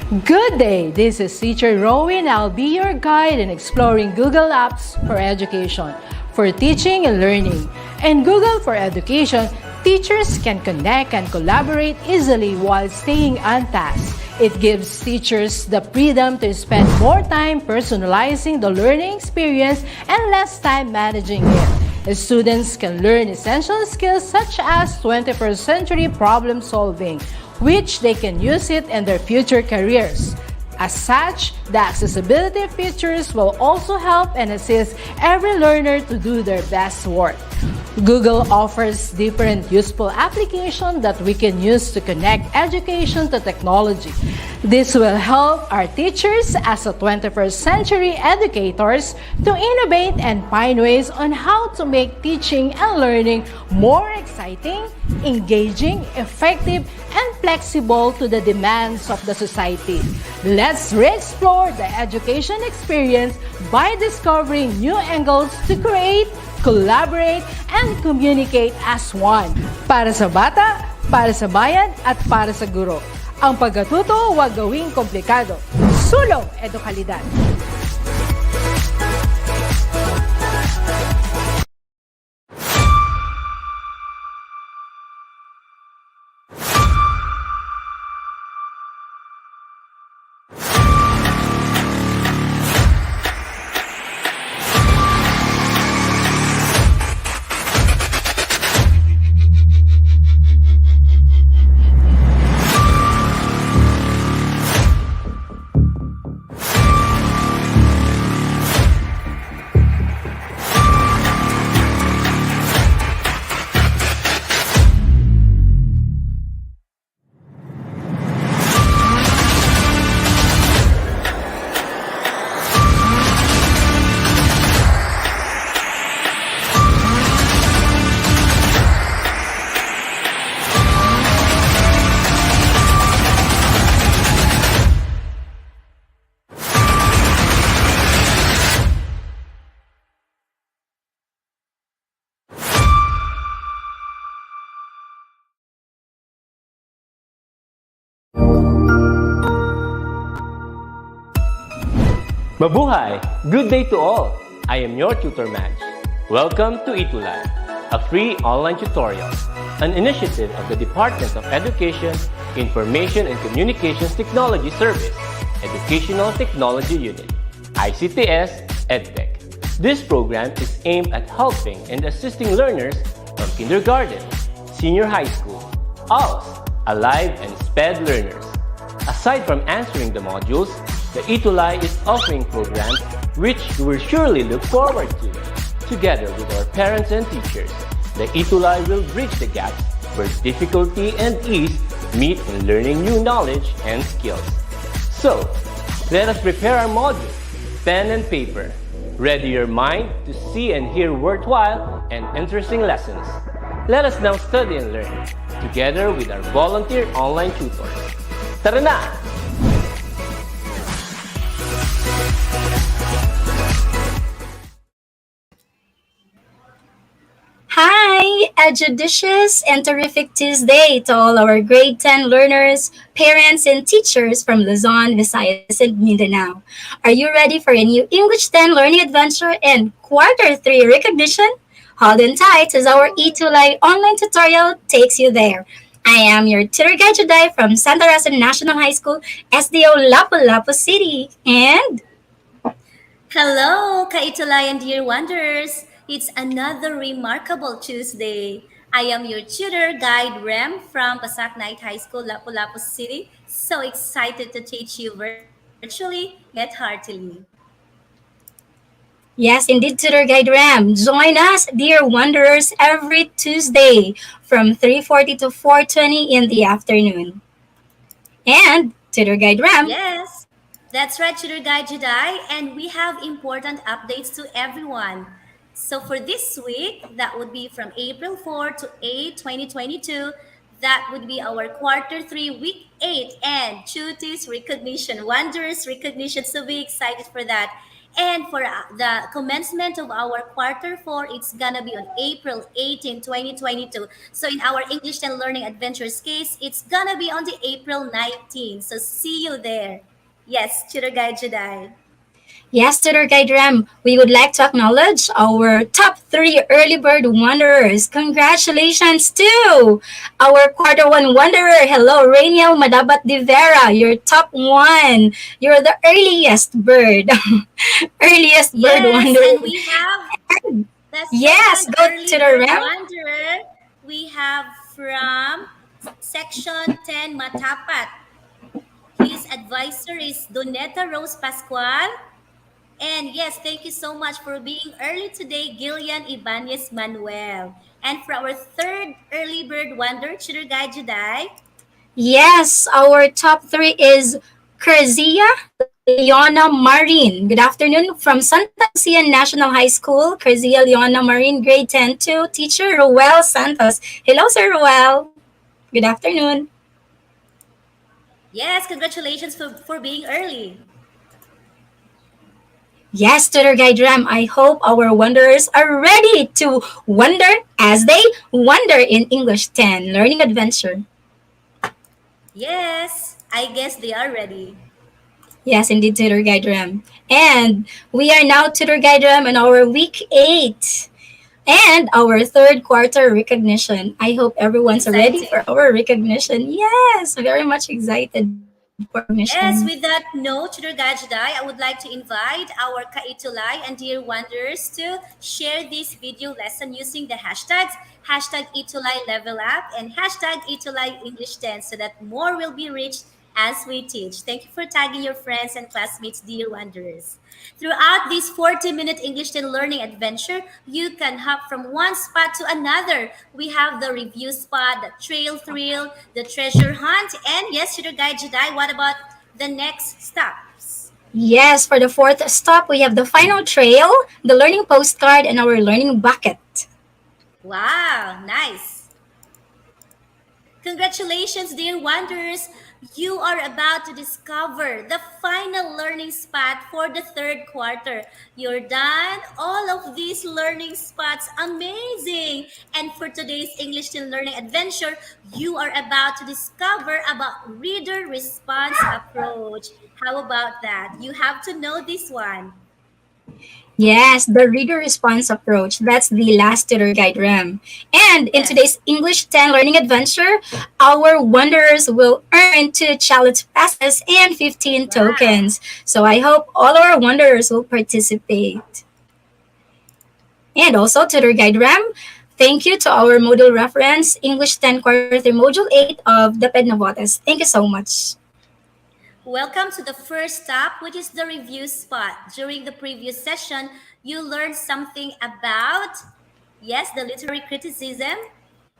Good day, this is Teacher Rowan. I'll be your guide in exploring Google Apps for Education, for teaching and learning. In Google for Education, teachers can connect and collaborate easily while staying on task. It gives teachers the freedom to spend more time personalizing the learning experience and less time managing it. Students can learn essential skills such as 21st century problem solving, which they can use it in their future careers. As such, the accessibility features will also help and assist every learner to do their best work. Google offers different useful applications that we can use to connect education to technology. This will help our teachers as a 21st century educators to innovate and find ways on how to make teaching and learning more exciting, engaging, effective, and flexible to the demands of the society. Let's re-explore the education experience by discovering new angles to create, collaborate, and communicate as one. Para sa bata, para sa bayan, at para sa guro. Ang pagkatuto huwag gawing komplikado. Sulong edukalidad. Mabuhay! Good day to all! I am your tutor Madge. Welcome to ETUlay, a free online tutorial, an initiative of the Department of Education, Information and Communications Technology Service, Educational Technology Unit, ICTS EdTech. This program is aimed at helping and assisting learners from kindergarten, senior high school, ALS, Alive, and SPED learners. Aside from answering the modules, the ETUlay is offering programs which you will surely look forward to. Together with our parents and teachers, the ETUlay will bridge the gaps where difficulty and ease meet in learning new knowledge and skills. So, let us prepare our modules, pen and paper. Ready your mind to see and hear worthwhile and interesting lessons. Let us now study and learn, together with our volunteer online tutors. Tara na! Hi! A judicious and terrific Tuesday to all our grade 10 learners, parents, and teachers from Luzon, Visayas, and Mindanao. Are you ready for a new English 10 learning adventure and Quarter 3 recognition? Hold on tight as our ETUlay online tutorial takes you there. I am your tutor guide today from Santa Rosa National High School, SDO Lapu-Lapu City, and Hello, Kaitulay and dear wonders! It's another remarkable Tuesday. I am your tutor guide Rem from Pasak Night High School, Lapu-Lapu City. So excited to teach you virtually yet heartily. yes, indeed, Tutor Guide Ram. Join us, dear wanderers, every Tuesday from 3:40 to 4:20 in the afternoon. And Tutor Guide Ram. Yes, that's right, tutor guide Jedi, and we have important updates to everyone. So for this week, that would be from April 4 to 8, 2022. That would be our quarter 3, week 8, and Chutis recognition, wondrous recognition. So be excited for that. And for the commencement of our quarter four, it's gonna be on April 18, 2022. So in our English and Learning Adventures case, it's gonna be on the April 19th. So see you there. Yes, Tutor Guide Jedi. Yes, Tutor Guide Ram, we would like to acknowledge our top three early bird wanderers. Congratulations to our quarter one wanderer. Hello, Rainiel Madabat de Vera. You're top one. You're the earliest bird. Earliest bird Yes, and wanderer. we have the Yes, second go early to the bird Ram. wanderer. We have from section 10 Matapat. His advisor is Doneta Rose Pascual. And yes, thank you so much for being early today, Gillian Ibanez Manuel. And for our third early bird wonder, Tutor Guide Juday. Yes, our top three is Kerzia Leona Marin. Good afternoon from Santa Lucia National High School. Kerzia Leona Marin, grade 10 to teacher Ruel Santos. Hello, Sir Ruel. Good afternoon. Yes, congratulations for being early. Yes, Tutor Guide Ram, I hope our wanderers are ready to wonder as they wander in English 10 Learning Adventure. Yes, I guess they are ready. Yes, indeed, Tutor Guide Ram. And we are now Tutor Guide Ram in our week 8 and our third quarter recognition. I hope everyone's ready Exciting. for our recognition. Yes, very much excited for recognition. Yes, with that note, Tutor Gajday, I would like to invite our Kaitulay and dear wanderers to share this video lesson using the hashtags #Itulay Level Up and #Itulay English 10 so that more will be reached as we teach. Thank you for tagging your friends and classmates, dear wanderers. Throughout this 40-minute English 10 learning adventure, you can hop from one spot to another. We have the review spot, the trail thrill, the treasure hunt, and yes, Tutor Guide Jedi, what about the next stops? Yes, for the fourth stop, we have the final trail, the learning postcard, and our learning bucket. Wow, nice. Congratulations, dear wanderers. You are about to discover the final learning spot for the third quarter. You're done. All of these learning spots, amazing. And for today's English to Learning adventure, you are about to discover about reader response approach. How about that? You have to know this one. Yes, the reader response approach. That's the last tutor guide RAM. And in Yes. today's English 10 learning adventure, our wanderers will earn 2 challenge passes and 15 Wow. tokens. So I hope all our wanderers will participate. And also, tutor guide RAM, thank you to our module reference, English 10 Quarter 3 Module 8 of DepEd Navotas. Thank you so much. Welcome to the first stop, which is the review spot. During the previous session, you learned something about, yes, the literary criticism.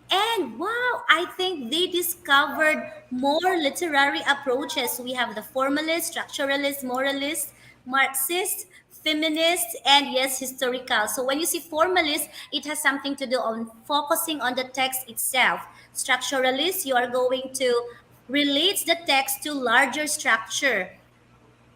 And wow, I think they discovered more literary approaches. We have the formalist, structuralist, moralist, Marxist, feminist, and yes, historical. So when you see formalist, it has something to do on focusing on the text itself. Structuralist, you are going to relate the text to larger structure.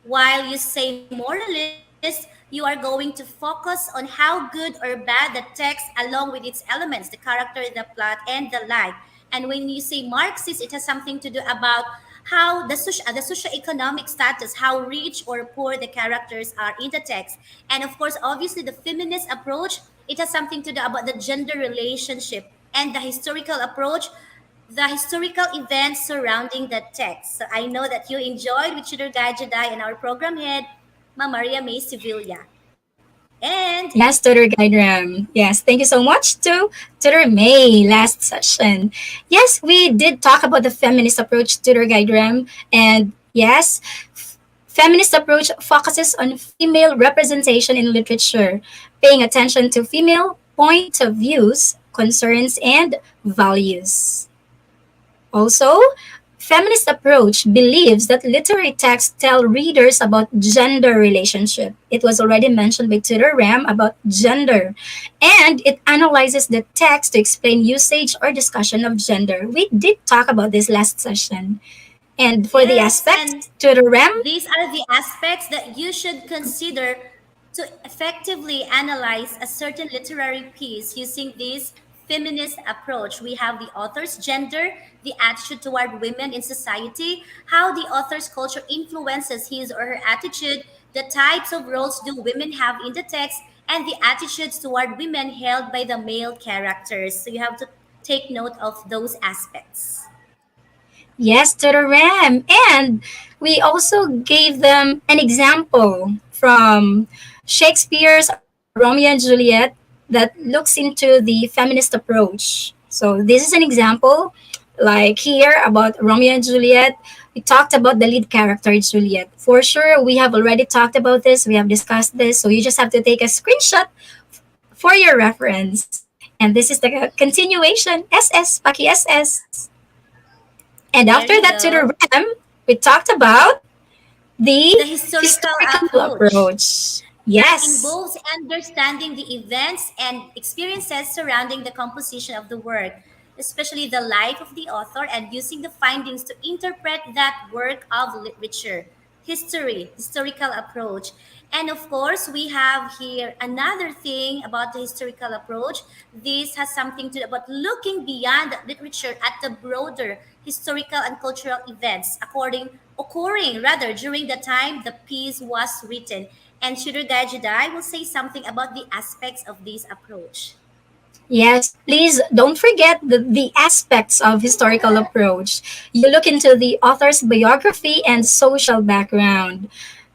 While you say moralist, you are going to focus on how good or bad the text along with its elements, the character, the plot, and the like. And when you say Marxist, it has something to do about how the socio-economic status, how rich or poor the characters are in the text. And of course, obviously, the feminist approach, it has something to do about the gender relationship. And the historical approach, the historical events surrounding the text. So I know that you enjoyed with Tutor Guide Jedi and our program head, Ma Maria May Sevilla. And Yes, Tutor Guide Ram. Yes, thank you so much to Tutor May last session. Yes, we did talk about the feminist approach, Tutor Guide Ram. And yes, feminist approach focuses on female representation in literature, paying attention to female point of views, concerns, and values. Also, feminist approach believes that literary texts tell readers about gender relationship. It was already mentioned by Tutor Ram about gender, and it analyzes the text to explain usage or discussion of gender. We did talk about this last session. And for the yes, aspects, and Tutor Ram, these are the aspects that you should consider to effectively analyze a certain literary piece using this feminist approach. We have the author's gender, the attitude toward women in society, how the author's culture influences his or her attitude, the types of roles do women have in the text, and the attitudes toward women held by the male characters. So you have to take note of those aspects. Yes, to the RAM. And we also gave them an example from Shakespeare's Romeo and Juliet that looks into the feminist approach. So this is an example, like here about Romeo and Juliet. We talked about the lead character, Juliet. For sure, we have already talked about this. We have discussed this. So you just have to take a screenshot for your reference. And this is the continuation, SS, Paki SS. And There after you that, to the go. RAM, we talked about the The historical historical approach approach. that Yes. involves understanding the events and experiences surrounding the composition of the work, especially the life of the author, and using the findings to interpret that work of literature. Historical approach. And of course, we have here another thing about the historical approach. This has something to do about looking beyond literature at the broader historical and cultural events occurring rather during the time the piece was written. And Shooter Guy Jedi will say something about the aspects of this approach. Yes, please don't forget the aspects of historical approach. You look into the author's biography and social background.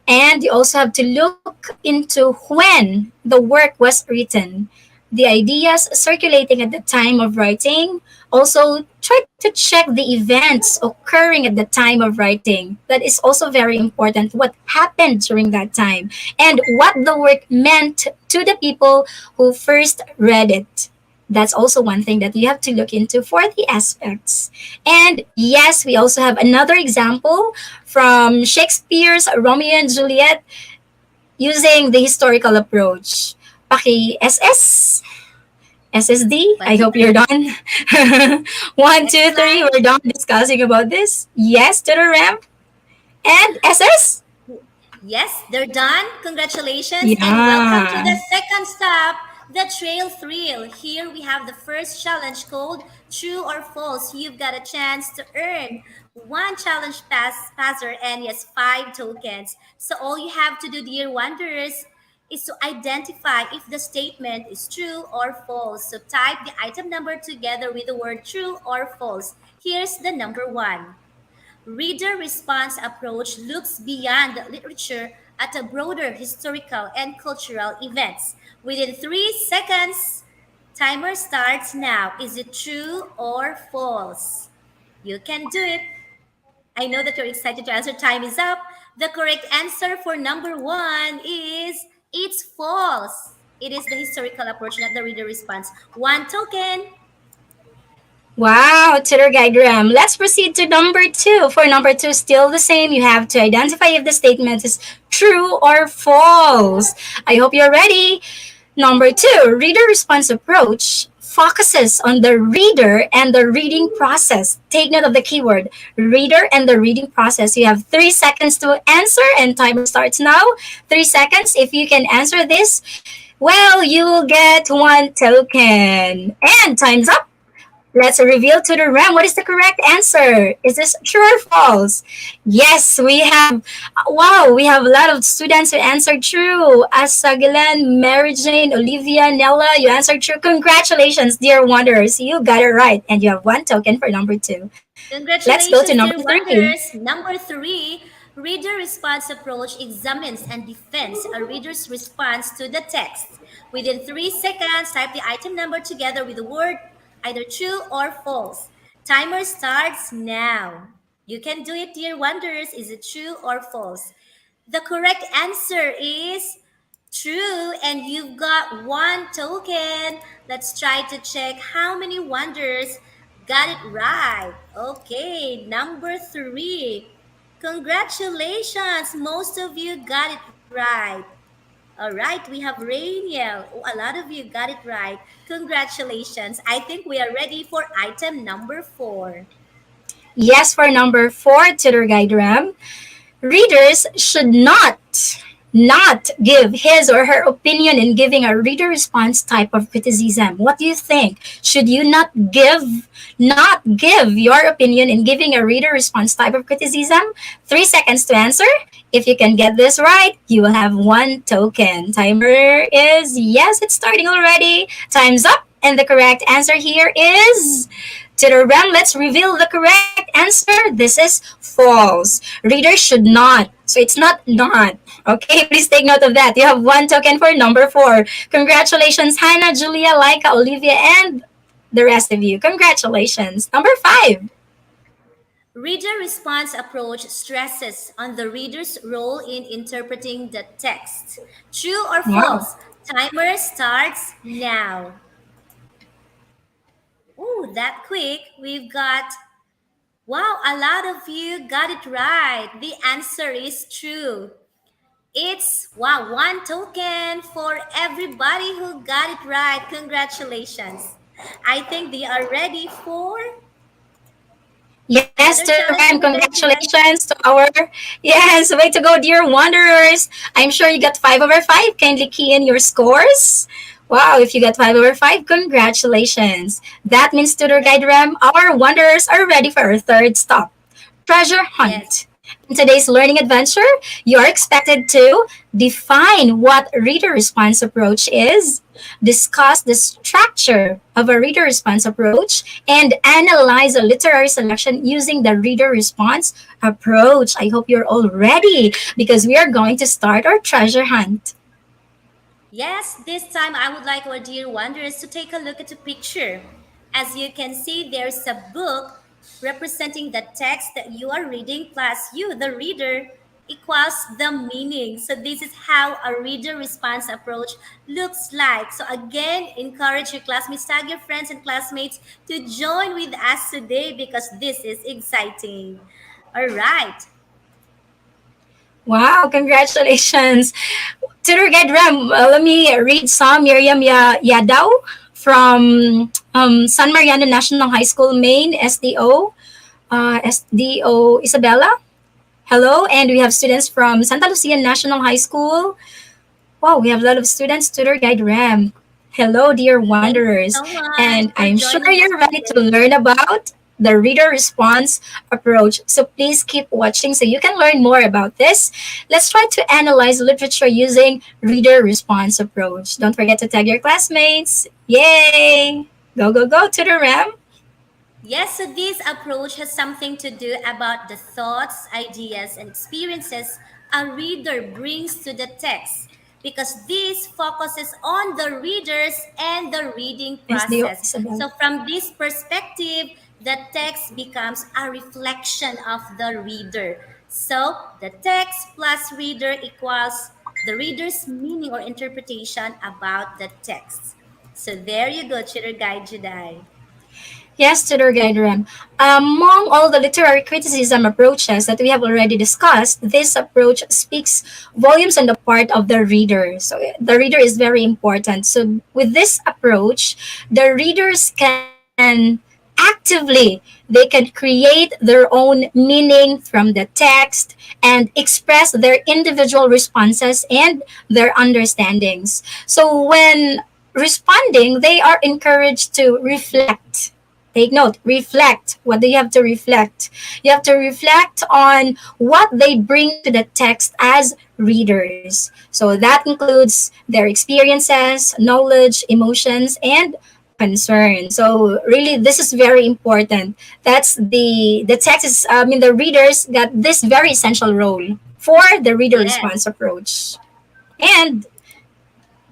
And you also have to look into when the work was written, the ideas circulating at the time of writing. Also, try to check the events occurring at the time of writing. That is also very important. What happened during that time and what the work meant to the people who first read it. That's also one thing that you have to look into for the aspects. And yes, we also have another example from Shakespeare's Romeo and Juliet using the historical approach. Paki SS, SSD, I One, two, hope you're three. done. One, Next two, three, slide. we're done discussing about this. Yes to the ramp. And SS? Yes, they're done. Congratulations and welcome to Yeah. the second stop, the trail thrill. Here we have the first challenge called True or False. You've got a chance to earn one challenge passer and yes, 5 tokens. So all you have to do, dear wanderers, is to identify if the statement is true or false. So type the item number together with the word true or false. Here's the number one. Reader response approach looks beyond literature at a broader historical and cultural events. Within 3 seconds, timer starts now. Is it true or false? You can do it. I know that you're excited to answer. Time is up. The correct answer for number one is it's false. It is the historical approach, not the reader response. 1 token. Wow, tutor guide Ram. Let's proceed to number two. For number two, still the same. You have to identify if the statement is true or false. I hope you're ready. Number two, reader response approach focuses on the reader and the reading process. Take note of the keyword reader and the reading process. You have 3 seconds to answer, and timer starts now. 3 seconds. If you can answer this, well, you will get one token. And time's up. Let's reveal to the RAM what is the correct answer. Is this true or false? Yes, we have. Wow, we have a lot of students who answered true. Asagilan, Mary Jane, Olivia, Nella, you answered true. Congratulations, dear wanderers. You got it right, and you have one token for number two. Let's go to number Congratulations, dear three. wonders. Number three, reader response approach examines and defends a reader's response to the text. Within 3 seconds, type the item number together with the word either true or false. Timer starts now. You can do it, dear wonders. Is it true or false? The correct answer is true, and you've got 1 token. Let's try to check how many wonders got it right. Okay, number three. Congratulations, most of you got it right. All right, we have Rainiel. Oh, a lot of you got it right. Congratulations. I think we are ready for item number four. Yes, for number four, tutor guide RAM. Readers should not not give his or her opinion in giving a reader response type of criticism. What do you think? Should you not give your opinion in giving a reader response type of criticism? 3 seconds to answer. If you can get this right, you will have one token. Timer is yes, it's starting already. Time's up. And the correct answer here is to the RAM. Let's reveal the correct answer. This is false. Readers should not. So it's not. Okay, please take note of that. You have one token for number 4. Congratulations, Hannah, Julia, Laika, Olivia, and the rest of you. Congratulations. Number 5. Reader response approach stresses on the reader's role in interpreting the text. True or Wow. false? Timer starts now. Ooh, that quick. We've got, wow, a lot of you got it right. The answer is true. It's, wow, one token for everybody who got it right. Congratulations. I think they are ready for Yes, another to Ram, challenge with us today. congratulations to our yes, way to go, dear wanderers. I'm sure you got 5/5. Kindly key in your scores. Wow, if you got 5/5, congratulations. That means Tutor Guide Ram, our wanderers are ready for our third stop. Treasure Yes. hunt. In today's learning adventure, you are expected to define what reader response approach is, discuss the structure of a reader response approach, and analyze a literary selection using the reader response approach. I hope you're all ready because we are going to start our treasure hunt. Yes, this time I would like our dear wanderers to take a look at the picture. As you can see, there's a book representing the text that you are reading plus you, the reader, equals the meaning. So this is how a reader response approach looks like. So again, encourage your classmates, tag your friends and classmates to join with us today because this is exciting. All right. Wow, congratulations. Tutor Guide Ram, let me read some. Miriam Yadaw from San Mariano National High School, Maine, SDO Isabella. Hello, and we have students from Santa Lucia National High School. Wow, we have a lot of students. Tutor Guide Ram. Hello, dear Thank you wanderers. so much And for I'm sure joining us you're ready to today. learn about the reader response approach. So please keep watching so you can learn more about this. Let's try to analyze literature using reader response approach. Don't forget to tag your classmates. Yay! Go, go, go, Tutor Ram. Yes, so this approach has something to do about the thoughts, ideas, and experiences a reader brings to the text because this focuses on the readers and the reading SDO process. Isabella. So from this perspective, the text becomes a reflection of the reader. So the text plus reader equals the reader's meaning or interpretation about the text. So there you go, Tutor Guide Juday. Yes, Tudor Guide Ram. Among all the literary criticism approaches that we have already discussed, this approach speaks volumes on the part of the reader. So the reader is very important. So with this approach, the readers can actively they can create their own meaning from the text and express their individual responses and their understandings. So when responding, they are encouraged to reflect. Take note, reflect. What do you have to reflect? You have to reflect on what they bring to the text as readers. So that includes their experiences, knowledge, emotions, and concern. So really, this is very important. That's the text is. I mean, the readers got this very essential role for the reader Yes. response approach. And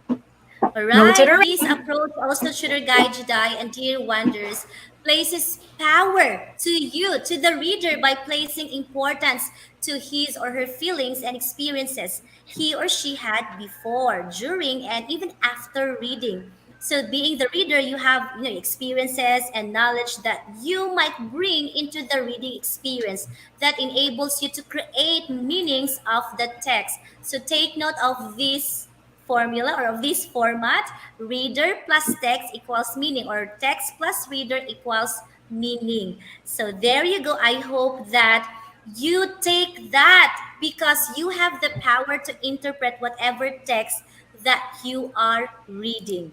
All go to right, the this approach also should guide Jedi and dear wonders places power to you, to the reader, by placing importance to his or her feelings and experiences he or she had before, during, and even after reading. So, being the reader, you have experiences and knowledge that you might bring into the reading experience that enables you to create meanings of the text. So, take note of this formula or of this format: reader plus text equals meaning, or text plus reader equals meaning. So there you go. I hope that you take that because you have the power to interpret whatever text that you are reading.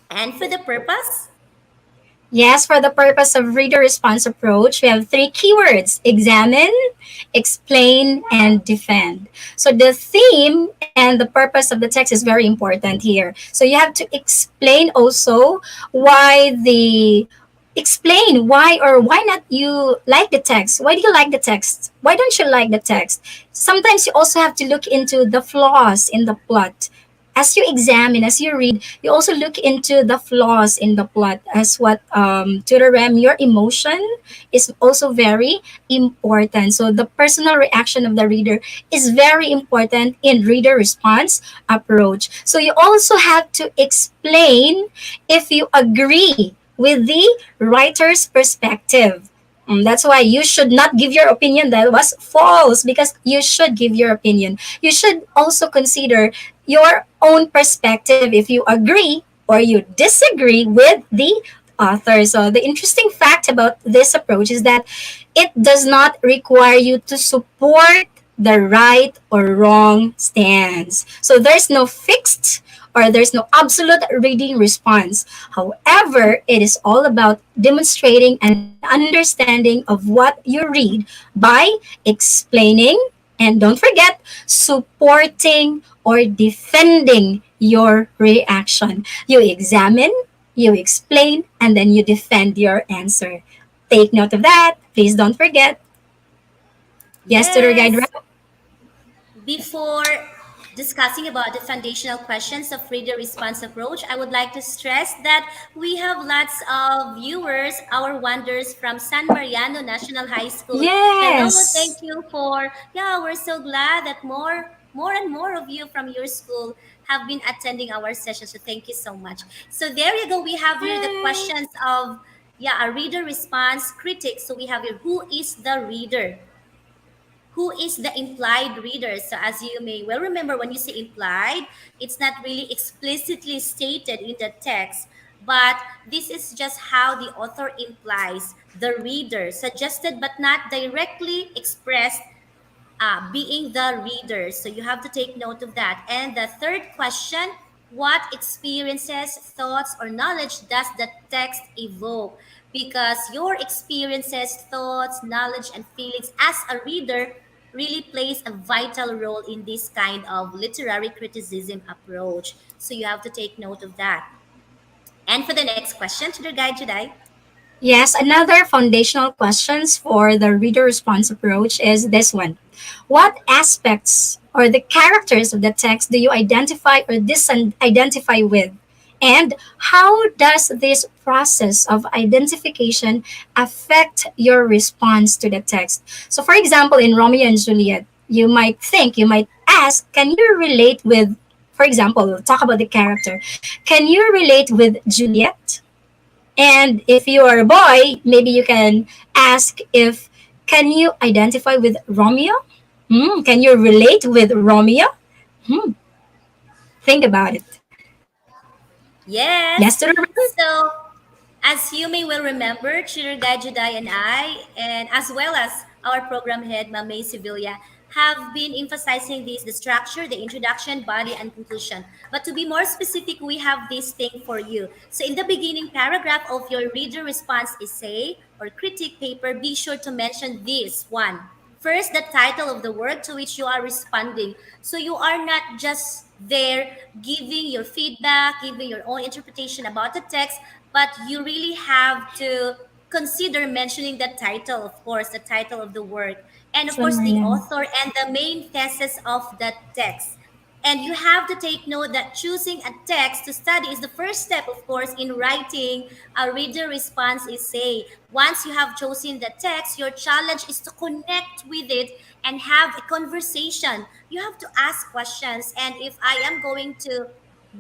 And for the purpose, Yes, for the purpose of reader response approach, we have three keywords: examine, explain, and defend. So the theme and the purpose of the text is very important here. So you have to explain also explain why or why not you like the text. Why do you like the text? Why don't you like the text? Sometimes you also have to look into the flaws in the plot. As you examine, as you read, you also look into the flaws in the plot, as what tutor Rem, your emotion is also very important. So the personal reaction of the reader is very important in reader response approach. So you also have to explain if you agree with the writer's perspective. That's why you should not give your opinion that was false, because you should give your opinion. You should also consider your own perspective if you agree or you disagree with the author. So the interesting fact about this approach is that it does not require you to support the right or wrong stance. So there's no fixed or there's no absolute reading response. However, it is all about demonstrating an understanding of what you read by explaining and, don't forget, supporting or defending your reaction. You examine, you explain, and then you defend your answer. Take note of that. Please don't forget. Yes, tutor guide. yes, before discussing about the foundational questions of reader response approach, I would like to stress that we have lots of viewers, our wonders from San Mariano National High School. Hello, thank Yes. you for, yeah, we're so glad that more and more of you from your school have been attending our session. So thank you so much. So there you go. We have here the Hi. questions of, yeah, a reader response critic. So we have here, who is the reader? Who is the implied reader? So, as you may well remember, when you say implied, it's not really explicitly stated in the text, but this is just how the author implies the reader, suggested but not directly expressed, being the reader. So you have to take note of that. And the third question, what experiences, thoughts, or knowledge does the text evoke? Because your experiences, thoughts, knowledge, and feelings as a reader really plays a vital role in this kind of literary criticism approach. So you have to take note of that. And for the next question, to the guide today. Yes, another foundational questions for the reader response approach is this one. What aspects or the characters of the text do you identify or disidentify with? And how does this process of identification affect your response to the text? So, for example, in Romeo and Juliet, you might ask, can you relate with, for example, talk about the character, can you relate with Juliet? And if you are a boy, maybe you can ask if can you identify with Romeo? Can you relate with Romeo? Hmm, think about it. Yes. Yes to the right? So, as you may well remember, Tutor Guy Juday and I, and as well as our program head, Mamay Sevilla, have been emphasizing this, the structure, the introduction, body, and conclusion. But to be more specific, we have this thing for you. So in the beginning paragraph of your reader response essay or critique paper, be sure to mention this one. First, the title of the work to which you are responding. So you are not just there giving your feedback, giving your own interpretation about the text, but you really have to consider mentioning the title, of course, the title of the work, and of San course, the Mariano. author and the main thesis of the text. And you have to take note that choosing a text to study is the first step, of course, in writing a reader response essay. Once you have chosen the text, your challenge is to connect with it and have a conversation. You have to ask questions. And if I am going to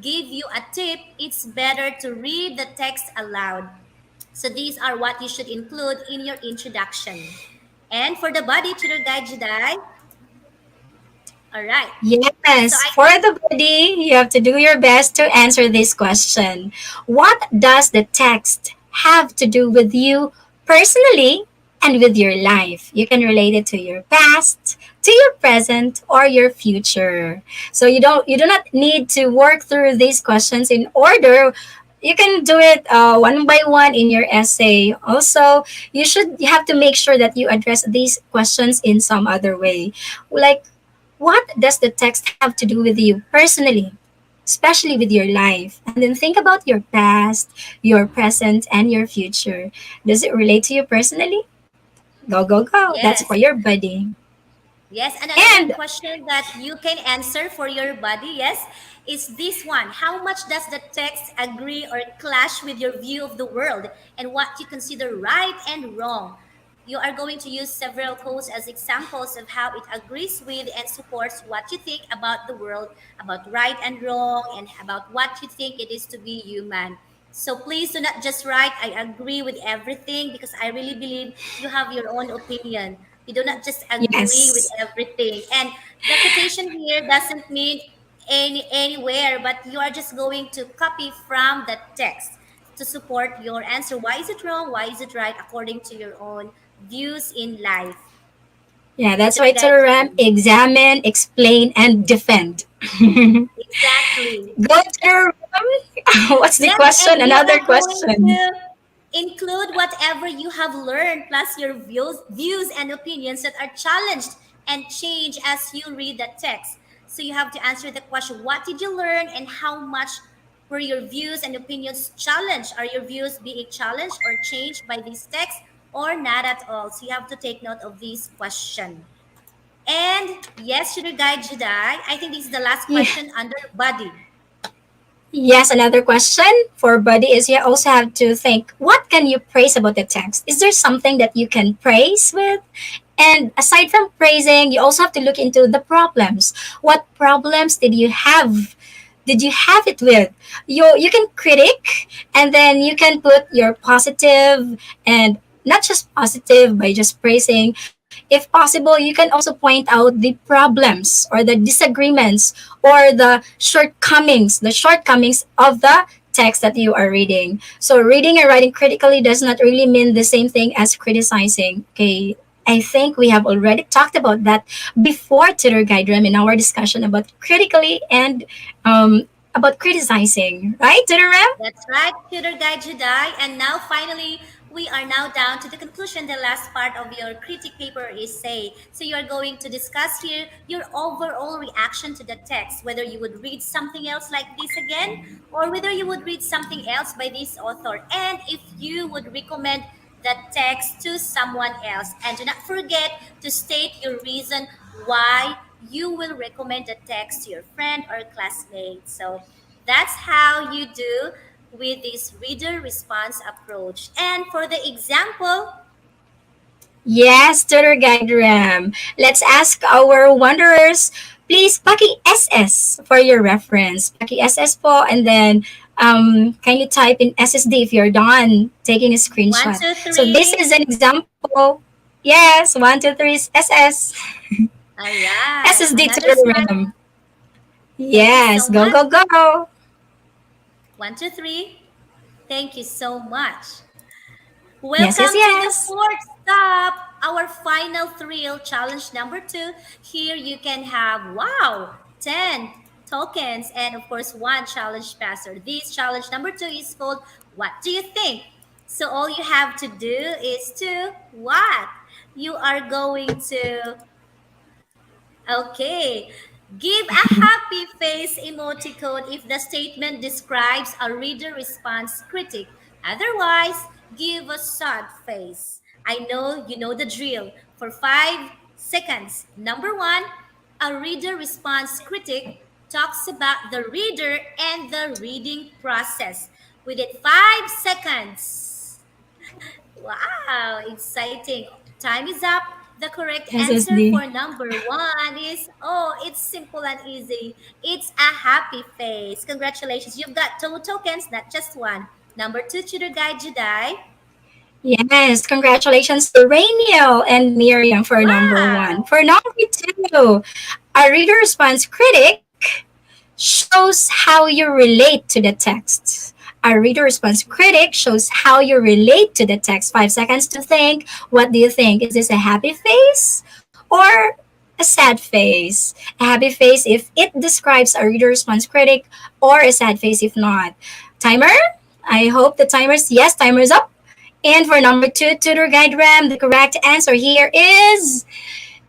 give you a tip, it's better to read the text aloud. So these are what you should include in your introduction. And for the body, tutor guide Jedi. All right. So Yes, I for the body, you have to do your best to answer this question. What does the text have to do with you personally and with your life. You can relate it to your past, to your present, or your future. So you do not need to work through these questions in order. You can do it one by one in your essay. Also, you have to make sure that you address these questions in some other way. Like, what does the text have to do with you personally, especially with your life? And then think about your past, your present, and your future. Does it relate to you personally? Go, go, go. That's for Yes. your buddy. Yes, and another And question that you can answer for your body, yes, is this one. How much does the text agree or clash with your view of the world and what you consider right and wrong? You are going to use several quotes as examples of how it agrees with and supports what you think about the world, about right and wrong, and about what you think it is to be human. So please do not just write, I agree with everything, because I really believe you have your own opinion. You do not just agree with yes, everything. And the quotation here doesn't mean anywhere, but you are just going to copy from the text to support your answer. Why is it wrong? Why is it right? According to your own views in life. yeah, that's Tutor why guide Tutoram today. examine, explain, and defend. Go Exactly. Tutoram. What's the Yes, question? and you Another are going question. to include whatever you have learned plus your views and opinions that are challenged and change as you read the text. So you have to answer the question, what did you learn and how much were your views and opinions challenged? Are your views being challenged or changed by this text or not at all? So you have to take note of this question. And yes, Shooter Guide Jedi, I think this is the last Yeah. question under body. Yes, another question for Buddy is you also have to think what can you praise about the text? Is there something that you can praise with? And aside from praising, you also have to look into the problems. What problems did you have? Did you have it with? You can critic and then you can put your positive and not just positive by just praising. If possible, you can also point out the problems or the disagreements or the shortcomings of the text that you are reading. So reading and writing critically does not really mean the same thing as criticizing. Okay, I think we have already talked about that before, Tutor Guide Rem, in our discussion about critically and about criticizing, right, Tutor Rem? That's right, Tutor Guide Jedi. And now, finally, we are now down to the conclusion. The last part of your critic paper essay. So you are going to discuss here your overall reaction to the text, whether you would read something else like this again, or whether you would read something else by this author, and if you would recommend the text to someone else. And do not forget to state your reason why you will recommend the text to your friend or classmate. So that's how you do with this reader response approach. And for the example, Yes, Tutor Guide Ram. Let's ask our wanderers. Please, Paki SS for your reference. Paki SS po, and then can you type in SSD if you're done taking a one, screenshot? two, So this is three. an example. Yes, 1, 2, 3 SS. All right. SSD Another Tutor smile. Ram. Thank you Yes, so go, much. go, go. 1, 2, 3. Thank you so much. Yes, yes, Welcome to the yes. fourth stop, our final thrill, challenge number 2. Here you can have, wow, 10 tokens and, of course, one challenge passer. This challenge number 2 is called What Do You Think? So all you have to do is to what? You are going to Okay. Give a happy face emoticon if the statement describes a reader response critic. Otherwise, give a sad face. I know you know the drill. For 5 seconds. Number one, a reader response critic talks about the reader and the reading process. Within 5 seconds. Wow, exciting. Time is up. The correct answer SSD. for number one is it's simple and easy. It's a happy face. Congratulations. You've got two tokens, not just one. Number two, tutor guide Jedi. Yes, congratulations to Rainiel and Miriam for number one. Wow. For number two, a reader response critic shows how you relate to the text. Our reader response critic shows how you relate to the text. 5 seconds to think. What do you think? Is this a happy face or a sad face? A happy face if it describes a reader response critic, or a sad face if not. Timer? I hope the timer's yes, timer's up. And for number two, tutor guide RAM, the correct answer here is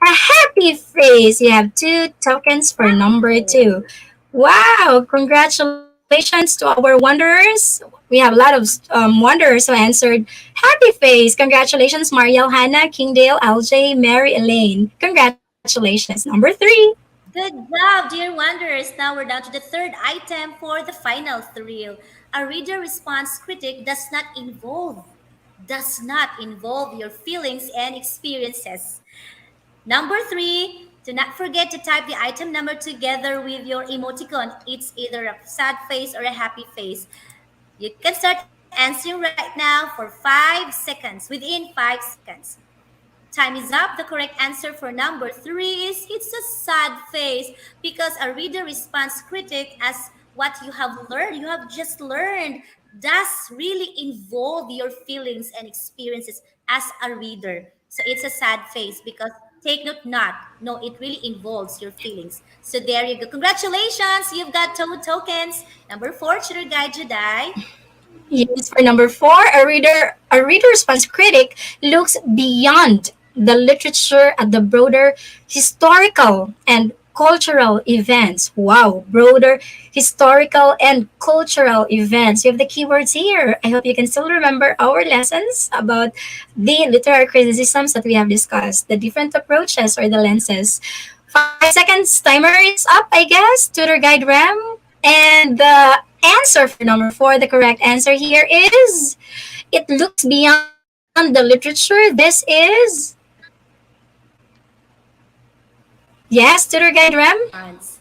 a happy face. You have two tokens for number two. Wow, congratulations to our wanderers. We have a lot of wanderers who answered happy face. Congratulations, Mariel, Hannah, Kingdale, LJ, Mary, Elaine. Congratulations. Number three. Good job, dear wanderers. Now we're down to the third item for the final thrill. A reader response critic does not involve your feelings and experiences. Number three, do not forget to type the item number together with your emoticon. It's either a sad face or a happy face. You can start answering right now for 5 seconds, within 5 seconds. Time is up. The correct answer for number three is it's a sad face, because a reader response critic, as what you have just learned, does really involve your feelings and experiences as a reader. So it's a sad face because take note, not. No, it really involves your feelings. So there you go. Congratulations. You've got two tokens. Number four, Tutor Guide Jedi. Yes, for number four, a reader response critic looks beyond the literature at the broader historical and cultural events. Wow, broader historical and cultural events. You have the keywords here. I hope you can still remember our lessons about the literary criticisms that we have discussed, the different approaches or the lenses. 5 seconds timer is up, I guess. Tutor Guide RAM. And the answer for number four, the correct answer here is it looks beyond the literature. This is yes, Tutor Guide RAM. Once.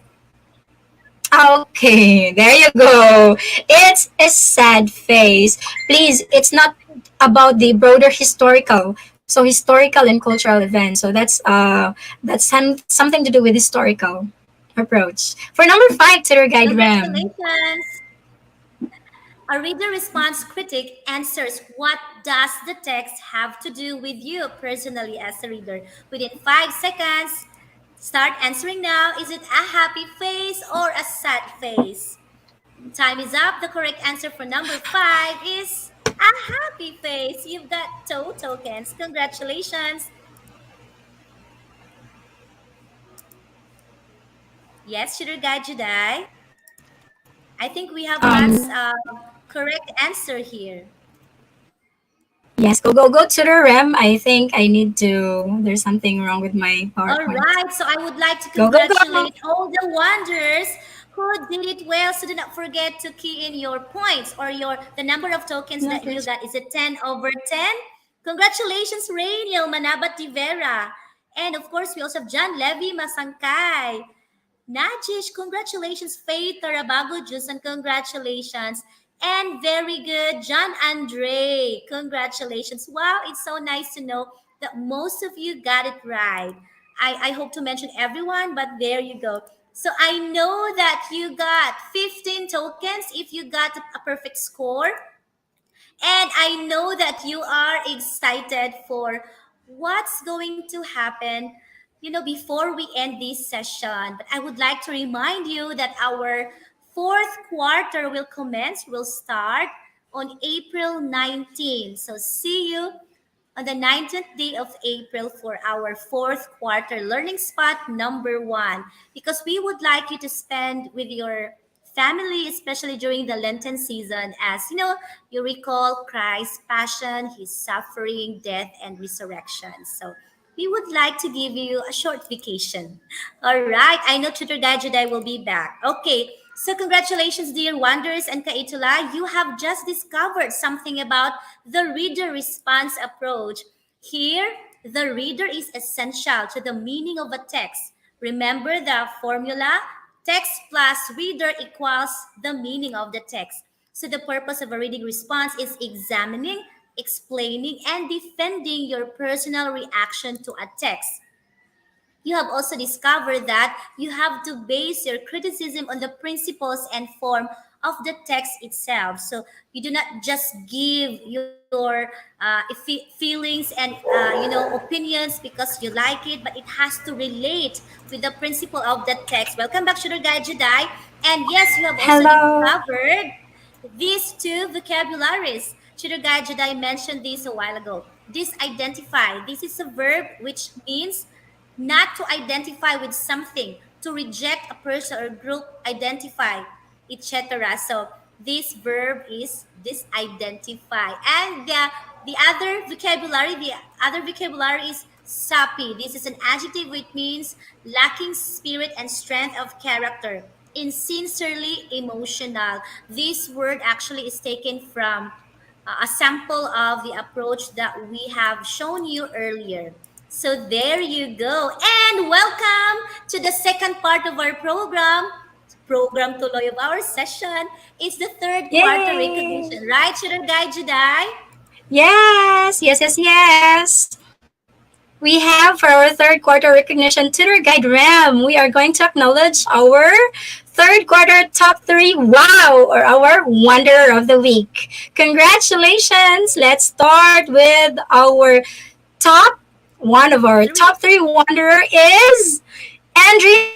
Okay, there you go. It's a sad face. Please, it's not about the broader historical. So historical and cultural events. So something to do with historical approach. For number five, Tutor Guide RAM. Congratulations. A reader response critic answers, what does the text have to do with you personally as a reader? Within 5 seconds, start answering now. Is it a happy face or a sad face? Time is up. The correct answer for number five is a happy face. You've got two tokens. Congratulations. Yes, Shooter Guide Jedi. I think we have Rat's correct answer here. Yes, go to the RAM. I think I need to. There's something wrong with my All PowerPoint. right, so I would like to Go. congratulate all the wanderers who did it well. So do not forget to key in your points, or the number of tokens that you got. Is it 10 over 10? Congratulations, Rainiel Manabat Tivera. And of course, we also have John Levy Masangkay. Najish, congratulations. Faith Tarabago Jusan, congratulations. And very good, John Andre, congratulations. Wow, it's so nice to know that most of you got it right. I hope to mention everyone, but there you go. So I know that you got 15 tokens if you got a perfect score. And I know that you are excited for what's going to happen, before we end this session. But I would like to remind you that our fourth quarter will start on April 19. So see you on the 19th day of April for our fourth quarter learning spot number one, because we would like you to spend with your family, especially during the Lenten season, as you recall Christ's passion, his suffering, death, and resurrection. So we would like to give you a short vacation. All right. I know Tutor Dajudai will be back. Okay. So congratulations, dear Wanderers and Kaitula. You have just discovered something about the reader response approach. Here, the reader is essential to the meaning of a text. Remember the formula? Text plus reader equals the meaning of the text. So the purpose of a reading response is examining, explaining, and defending your personal reaction to a text. You have also discovered that you have to base your criticism on the principles and form of the text itself. So you do not just give your feelings and opinions because you like it, but it has to relate with the principle of the text. Welcome back, Sugar Guy Jedi. And yes, you have also Hello. discovered these two vocabularies. Tutor Guide Jedi mentioned this a while ago. Disidentify. This is a verb which means not to identify with something, to reject a person or group, identify, etc. So this verb is disidentify. And the other vocabulary is sappy. This is an adjective which means lacking spirit and strength of character. Insincerely emotional. This word actually is taken from a sample of the approach that we have shown you earlier. So there you go. And welcome to the second part of our program tuloy of our session. It's the third quarter Yay. recognition, right, Shooter Guy Jedi? Yes. We have for our third quarter recognition tutor guide RAM. We are going to acknowledge our third quarter top three wow or our wonder of the week. Congratulations. Let's start with our top one of our Three. top three wanderer is Andrea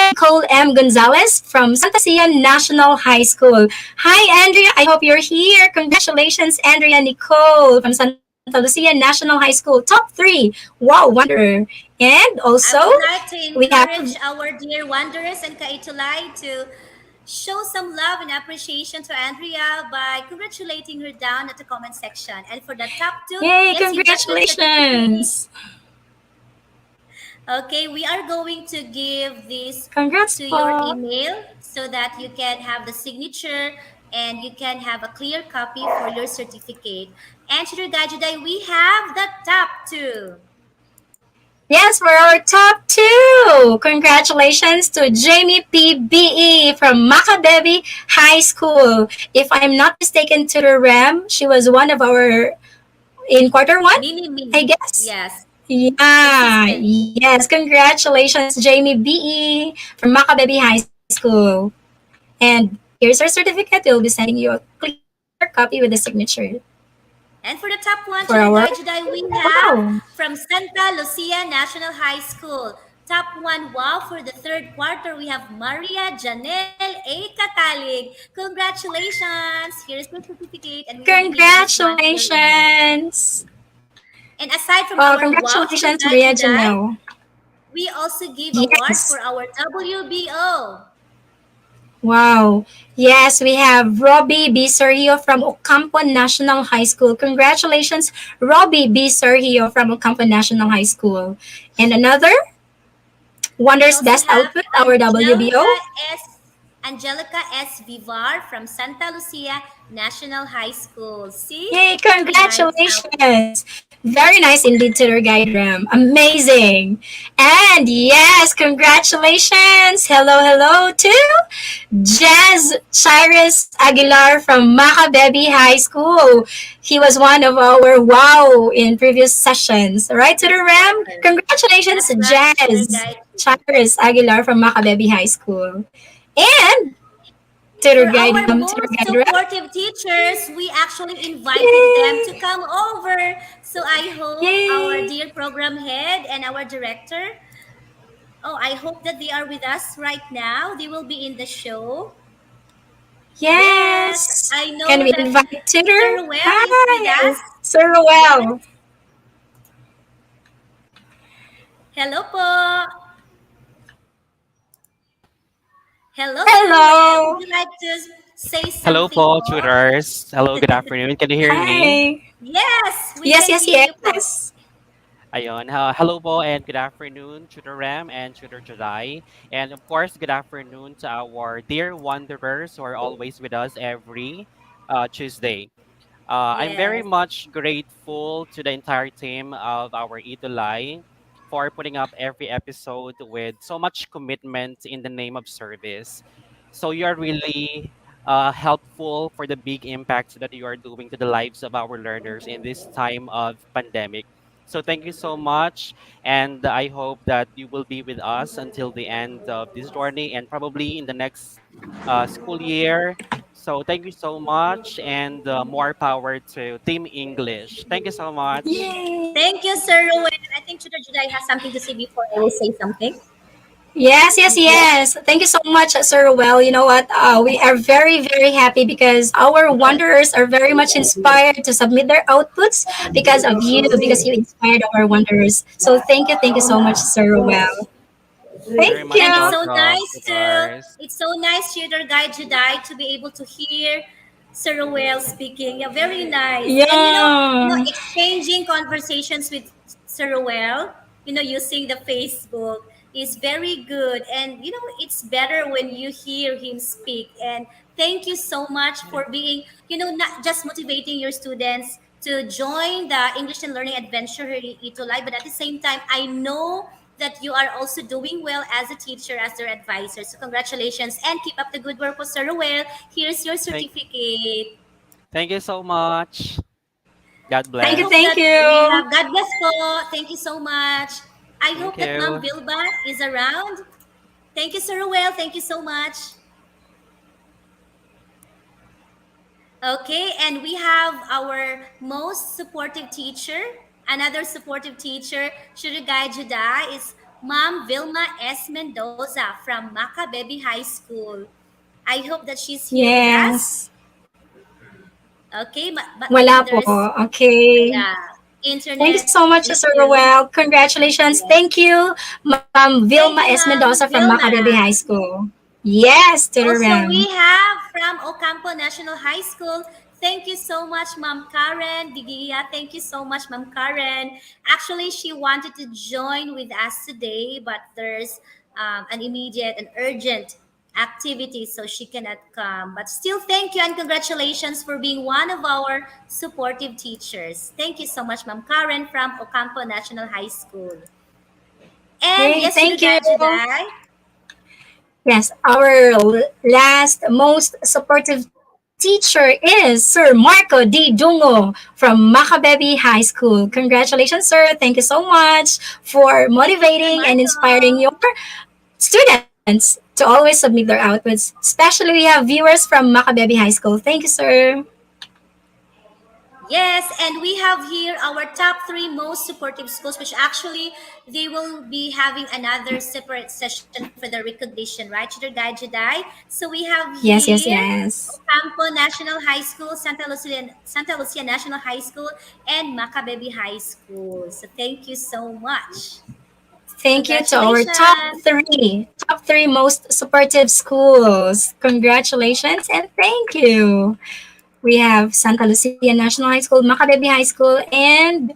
Nicole M. Gonzalez from Santa Lucia National High School. Hi, Andrea. I hope you're here. Congratulations, Andrea Nicole from Santa Lucia National High School. Top three. Wow, wanderer. And I also, would like to we have encourage our dear wanderers and Kaitulay to show some love and appreciation to Andrea by congratulating her down at the comment section. And for the top two, yay, yes, you got your certificate. congratulations. Okay, we are going to give this Congrats to your po. email so that you can have the signature and you can have a clear copy for your certificate. And Shooter Gajuday, we have the top two. Yes, for our top two. Congratulations to Jamie PBE from Macabebe High School. If I'm not mistaken, to the RAM, she was one of our in quarter one, Mini I me. guess. Yes, Yeah, consistent. yes. Congratulations, Jamie BE from Macabebe High School. And here's our certificate. We'll be sending you a clear copy with the signature And for the top one, for our Chiragay we have wow. from Santa Lucia National High School. Top one, wow, for the third quarter, we have Maria Janelle A. Katalig. Congratulations! Here's the certificate, and we will be giving this one to your email. Congratulations. And aside from Oh, our wow, congratulations, Chiragay Maria Juday, Janelle. we also give award Yes. for our WBO. Wow. Yes, we have Robbie B. Sergio from Ocampo National High School. Congratulations, Robbie B. Sergio from Ocampo National High School. And another We Wonders also Best have Output, our WBO. Angelica S. Vivar from Santa Lucia National High School. See? Yay, It can be nice out. congratulations. Very nice indeed, Tutor Guide Ram. Amazing. And yes, congratulations. Hello to Jazz Cyrus Aguilar from Macabebe High School. He was one of our wow in previous sessions. Right, Tutor Ram? Congratulations, That's right, Sugar Jazz Guide. Cyrus Aguilar from Macabebe High School. And For Tutor our Guide, Tutor most Guide Ram. supportive teachers, we actually invited them to Yay! come over. So I hope our Yay! dear program head and our director, oh, I hope that they are with us right now. They will be in the show. Yes, Yes! I Can know we that invite Tutor? Sir Well is with us. Hi! Sir Yes. Well. Hello po. Hello, Sir Well. Hello! Would you like to say Hello something po, po? tutors. Hello, good afternoon. Can you hear me? Hi! Yes, we Yes, can yes, hear you po. yes. Ayun. Hello po and good afternoon, Tutor Ram and Tutor July. And of course, good afternoon to our dear wanderers who are always with us every Tuesday. I'm very Yes. much grateful to the entire team of our ETUlay for putting up every episode with so much commitment in the name of service. So you are really helpful for the big impact that you are doing to the lives of our learners in this time of pandemic. So thank you so much. And I hope that you will be with us until the end of this journey and probably in the next school year. So thank you so much and more power to Team English. Thank you so much. Yay! Thank you, Sir Rowan. I think Tutor Juday has something to say before I will say something. Yes, yes, Yes. yes. Thank you so much, Sir. Well, you know what? We are very, very happy because our wanderers are very much inspired to submit their outputs because of you, because you inspired our wanderers. So thank you so much, Sir. Well, Very thank much And it's you. so welcome nice to to ours. Tutor Guide Juday to be able to hear Sir Roel speaking. Yeah, very nice. And Yeah. exchanging conversations with Sir Roel, using the Facebook is very good. And it's better when you hear him speak. And thank you so much for being, not just motivating your students to join the English and Learning Adventure here in ETUlay, but at the same time, I know that you are also doing well as a teacher, as their advisor. So congratulations and keep up the good work, Sir Roel. Here's your Thank certificate. thank you so much. God I Thank you, hope bless. thank that we you. have God bless po. Thank you so much. I Thank hope that Ma'am you. Vilba is around. Thank you, Sir Ruel. Thank you so much. Okay, and we have our most supportive teacher. Another supportive teacher, Shurigay Juda, is Ma'am Vilma S. Mendoza from Maka Baby High School. I hope that she's here with us. Yes. Okay, but Wala maybe po. there's Okay. yeah, Thank you internet so much, Sir issue. Roel. Congratulations. Yes. Thank you, Ma'am Vilma Thank S. you, Mendoza Ma'am from Macabebe High Vilma. School. Yes, to the Also, round. we have from Ocampo National High School. Thank you so much, Ma'am Karen Digia. Thank you so much, Ma'am Karen. Actually, she wanted to join with us today, but there's an immediate and urgent activity, so she cannot come. But still, thank you and congratulations for being one of our supportive teachers. Thank you so much, Ma'am Karen from Ocampo National High School. And Okay, yes, thank Juday, you. Juday. Yes, our last most supportive teacher is Sir Marco D. Dungo from Macabebe High School. Congratulations, sir. Thank you so much for Thank you, Sir motivating and inspiring your Marco. students to always submit their outputs. Especially we have viewers from Macabebe High School. Thank you, sir. Yes, and we have here our top three most supportive schools, which actually they will be having another separate session for the recognition, right, Jedi? So we have Yes, here yes, yes. Ocampo National High School, Santa Lucia National High School, and Macabebe High School. So thank you so much. Thank you to our Congratulations. top three most supportive schools. Congratulations and thank you. We have Santa Lucia National High School, Macabebe High School, and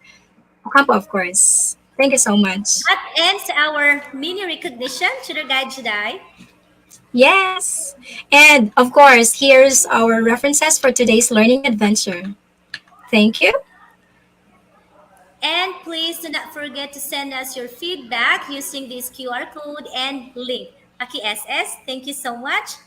Ocampo, of course. Thank you so much. That ends our mini recognition, Jedi. Yes. And of course, here's our references for today's learning adventure. Thank you. And please do not forget to send us your feedback using this QR code and link. Aki SS, thank you so much.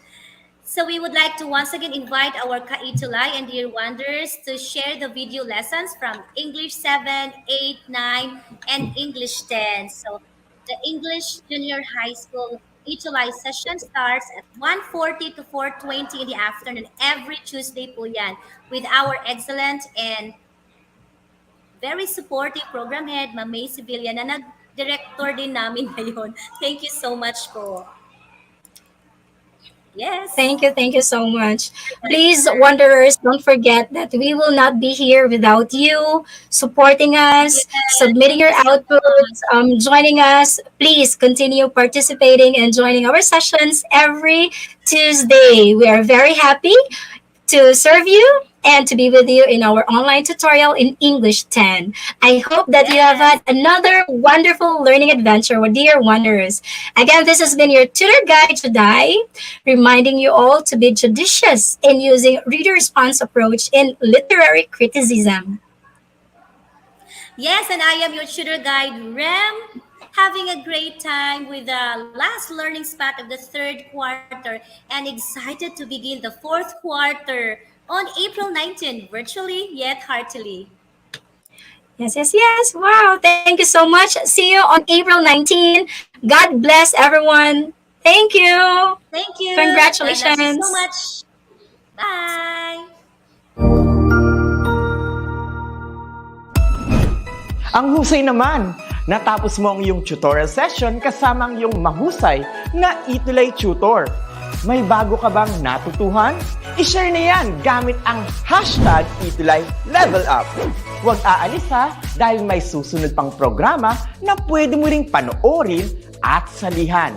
So we would like to once again invite our Kaitulay and Dear Wonders to share the video lessons from English 7, 8, 9, and English 10. So the English Junior High School Itulay session starts at 1:40 to 4:20 in the afternoon every Tuesday po yan with our excellent and very supportive program head, Ma'am May Sibilia, na nag-director din namin ngayon. Thank you so much po. Yes. Thank you so much. Please, Director. Wanderers, don't forget that we will not be here without you supporting us, Yes, submitting thank your you so outputs, much. joining us. Please continue participating and joining our sessions every Tuesday. We are very happy to serve you and to be with you in our online tutorial in English 10. I hope that you have Yes. had another wonderful learning adventure with dear wanderers. Again, this has been your tutor guide today, reminding you all to be judicious in using reader response approach in literary criticism. Yes, and I am your tutor guide, Rem, having a great time with the last learning spot of the third quarter and excited to begin the fourth quarter on April 19, virtually yet heartily. Yes, yes, yes. Wow. Thank you so much. See you on April 19. God bless everyone. Thank you. Thank you. God loves you so Congratulations. much. Bye. Ang husay naman! Natapos mo ang iyong tutorial session kasama ang iyong mahusay na ETUlay tutor. May bago ka bang natutuhan? I-share na yan gamit ang hashtag #ETUlayLevelUp. Huwag aalis ha dahil may susunod pang programa na pwede mo ring panoorin at salihan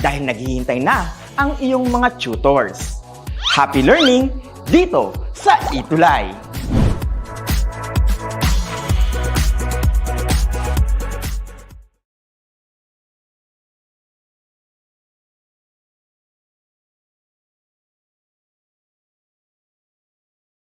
dahil naghihintay na ang iyong mga tutors. Happy learning dito sa ETUlay!